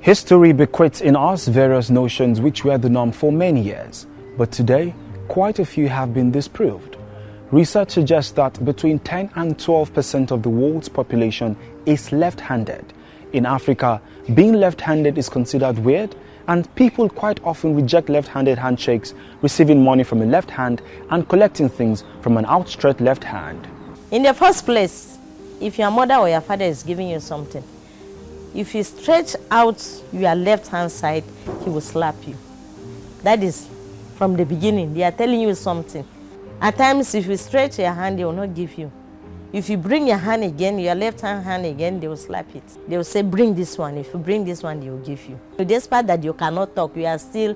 History bequeaths in us various notions which were the norm for many years, but today, quite a few have been disproved. Research suggests that between 10 and 12% of the world's population is left-handed. In Africa, being left-handed is considered weird, and people quite often reject left-handed handshakes, receiving money from a left hand and collecting things from an outstretched left hand. In the first place, if your mother or your father is giving you something, if you stretch out your left hand side, he will slap you. That is from the beginning. They are telling you something. At times, if you stretch your hand, they will not give you. If you bring your hand again, your left hand again, they will slap it. They will say, bring this one. If you bring this one, they will give you. Despite that you cannot talk, you are still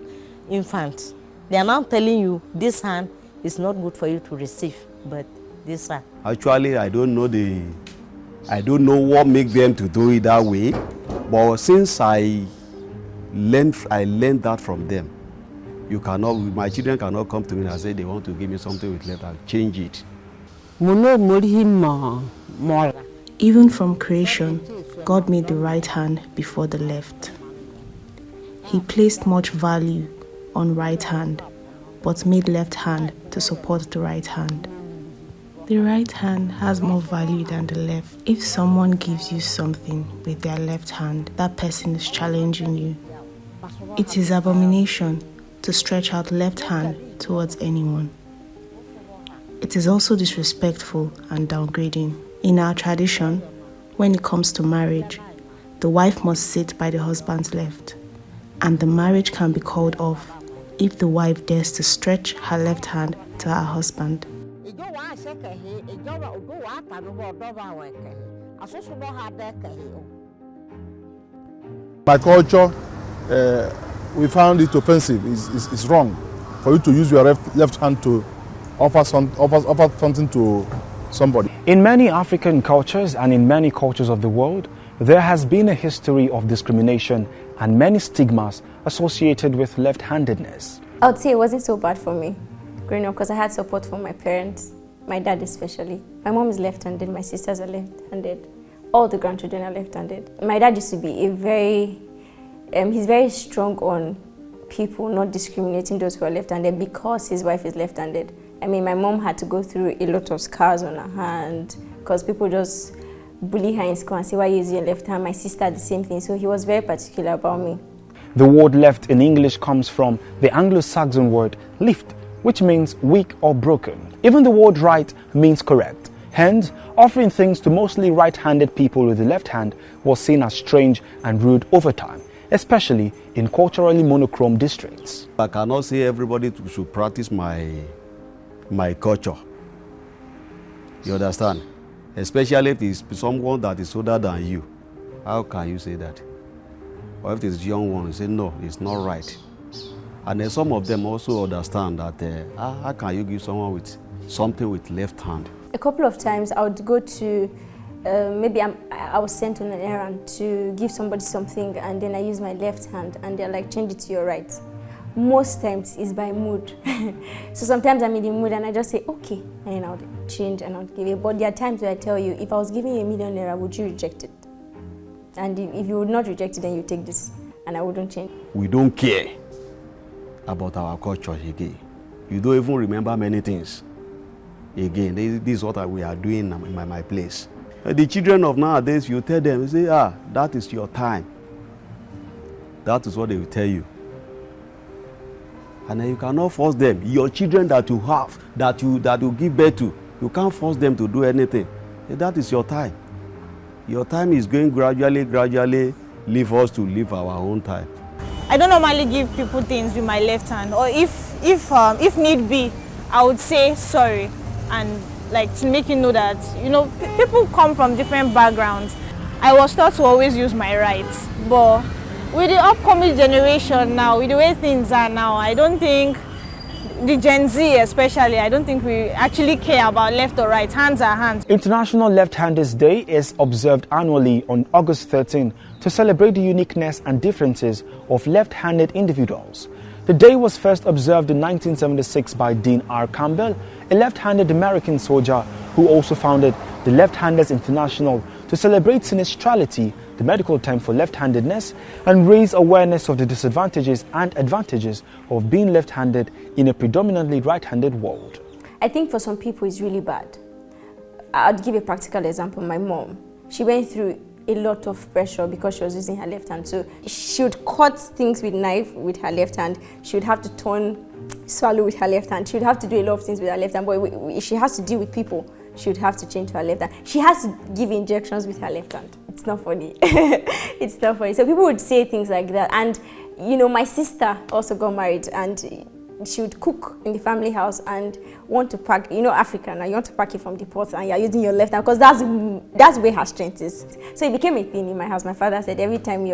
infant. They are now telling you this hand is not good for you to receive, but this one. Actually, I don't know what makes them to do it that way, but since I learned that from them. My children cannot come to me and say they want to give me something with left, I'll change it. Even from creation, God made the right hand before the left. He placed much value on right hand, but made left hand to support the right hand. The right hand has more value than the left. If someone gives you something with their left hand, that person is challenging you. It is abomination to stretch out left hand towards anyone. It is also disrespectful and downgrading. In our tradition, when it comes to marriage, the wife must sit by the husband's left, and the marriage can be called off if the wife dares to stretch her left hand to her husband. By culture, we found it offensive. It's wrong for you to use your left hand to offer something to somebody. In many African cultures and in many cultures of the world, there has been a history of discrimination and many stigmas associated with left-handedness. I would say it wasn't so bad for me growing up because I had support from my parents, my dad especially. My mom is left-handed, my sisters are left-handed, all the grandchildren are left-handed. My dad used to be he's very strong on people not discriminating those who are left-handed because his wife is left-handed. I mean, my mom had to go through a lot of scars on her hand because people just bully her in school and say, why are you using your left hand? My sister the same thing. So he was very particular about me. The word left in English comes from the Anglo-Saxon word lift, which means weak or broken. Even the word right means correct. Hence, offering things to mostly right-handed people with the left hand was seen as strange and rude over time, especially in culturally monochrome districts. I cannot say everybody should practice my culture. You understand? Especially if it's someone that is older than you. How can you say that? Or if it's a young one, you say, no, it's not right. And then some of them also understand that how can you give someone with something with left hand? A couple of times I would go to, I was sent on an errand to give somebody something and then I use my left hand and they're like, change it to your right. Most times it's by mood. So sometimes I'm in the mood and I just say, okay, and then I'll change and I'll give it. But there are times where I tell you, if I was giving you ₦1 million, would you reject it? And if you would not reject it, then you take this and I wouldn't change. We don't care about our culture again. You don't even remember many things. Again, this is what we are doing in my place. The children of nowadays, you tell them, you say, that is your time. That is what they will tell you. And then you cannot force them. Your children that you have, that you give birth to, you can't force them to do anything. That is your time. Your time is going gradually leave us to live our own time. I don't normally give people things with my left hand, or if need be, I would say sorry, and like to make you know that people come from different backgrounds. I was taught to always use my right, but with the upcoming generation now, with the way things are now, I don't think, the Gen Z especially, I don't think we actually care about left or right. Hands are hands. International Left-Handers Day is observed annually on August 13 to celebrate the uniqueness and differences of left-handed individuals. The day was first observed in 1976 by Dean R. Campbell, a left-handed American soldier who also founded the Left-Handers International to celebrate sinistrality the medical term for left-handedness, and raise awareness of the disadvantages and advantages of being left-handed in a predominantly right-handed world. I think for some people it's really bad. I'd give a practical example. My mom, she went through a lot of pressure because she was using her left hand. So she would cut things with knife with her left hand. She would have to swallow with her left hand. She would have to do a lot of things with her left hand. But if she has to deal with people, she would have to change to her left hand. She has to give injections with her left hand. It's not funny. It's not funny. So people would say things like that. And, you know, my sister also got married, and she would cook in the family house and want to pack, you know, African, and you want to pack it from the pot and you're using your left hand because that's where her strength is. So it became a thing in my house. My father said every time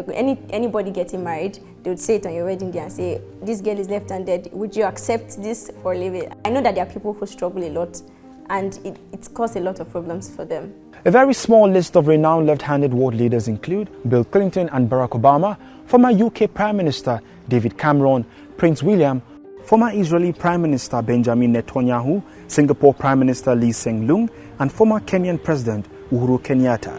anybody getting married, they would say it on your wedding day and say, this girl is left-handed, would you accept this for a living? I know that there are people who struggle a lot, and it's caused a lot of problems for them. A very small list of renowned left-handed world leaders include Bill Clinton and Barack Obama, former UK Prime Minister David Cameron, Prince William, former Israeli Prime Minister Benjamin Netanyahu, Singapore Prime Minister Lee Hsien Loong, and former Kenyan President Uhuru Kenyatta.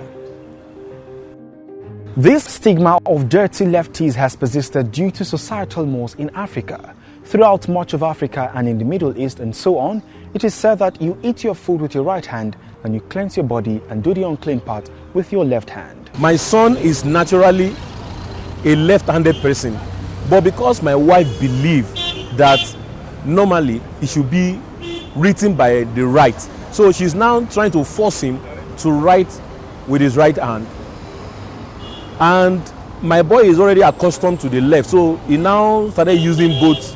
This stigma of dirty lefties has persisted due to societal norms in Africa. Throughout much of Africa and in the Middle East and so on, it is said that you eat your food with your right hand and you cleanse your body and do the unclean part with your left hand. My son is naturally a left-handed person, but because my wife believes that normally it should be written by the right, so she's now trying to force him to write with his right hand. And my boy is already accustomed to the left, so he now started using both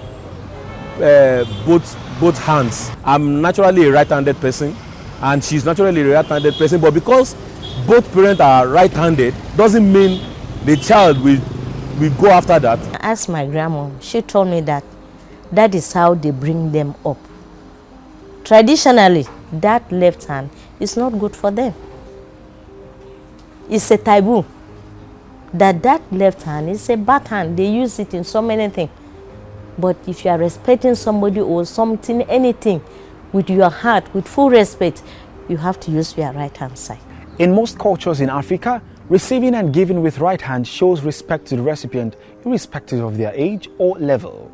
hands. I'm naturally a right-handed person, and she's naturally a right-handed person, but because both parents are right-handed doesn't mean the child will go after that. I asked my grandma, she told me that is how they bring them up. Traditionally, that left hand is not good for them. It's a taboo. That left hand is a bad hand. They use it in so many things. But if you are respecting somebody or something, anything, with your heart, with full respect, you have to use your right hand side. In most cultures in Africa, receiving and giving with right hand shows respect to the recipient, irrespective of their age or level.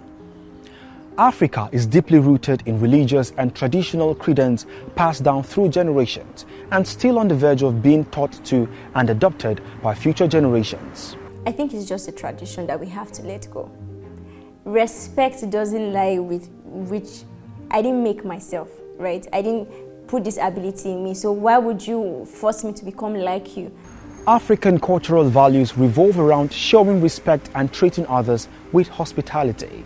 Africa is deeply rooted in religious and traditional credence passed down through generations and still on the verge of being taught to and adopted by future generations. I think it's just a tradition that we have to let go. Respect doesn't lie with which I didn't make myself, right? I didn't put this ability in me, so why would you force me to become like you? African cultural values revolve around showing respect and treating others with hospitality.